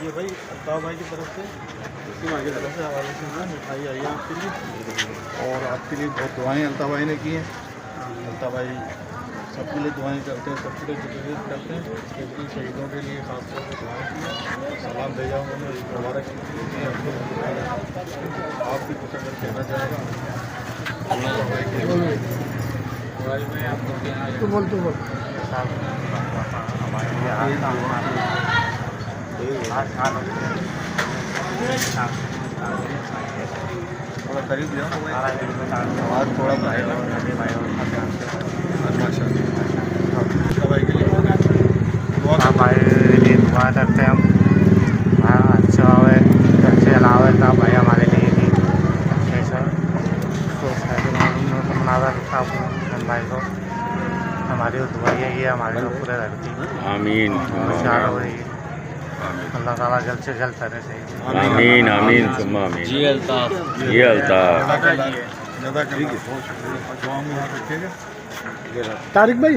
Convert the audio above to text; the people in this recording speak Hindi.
ये भाई अल्ताफ भाई की तरफ से हवाले से ना मिठाई आई है आपके लिए, और आपके लिए बहुत दुआएं अल्ताफ भाई ने की हैं। अल्ताफ भाई सबके लिए दुआएं करते हैं, सबके लिए जिक्र करते हैं, लेकिन शहीदों के लिए खासतौर पर दुआएं की हैं। सलाम भेजा उन्होंने, ईद मुबारक की है। आप भी कुछ अगर कहना चाहेगा तो बोल थोड़ा करीब जाओ, आवाज़ थोड़ा भाई दुआ करते हैं हम। अच्छा हुए, अच्छे अलावा था भाई हमारे लिए भी अच्छे से मनावा था भाई को। हमारी दुआ यही है, हमारे को पूरे करती आमीन अल्लाह ताला जल्द से जल्द करे सही। आमीन आमीन सुम्मा आमीन। जी अल्ताफ, ये अल्ताफ ज़्यादा करिए, दुआ में याद रखिएगा। तारिक भाई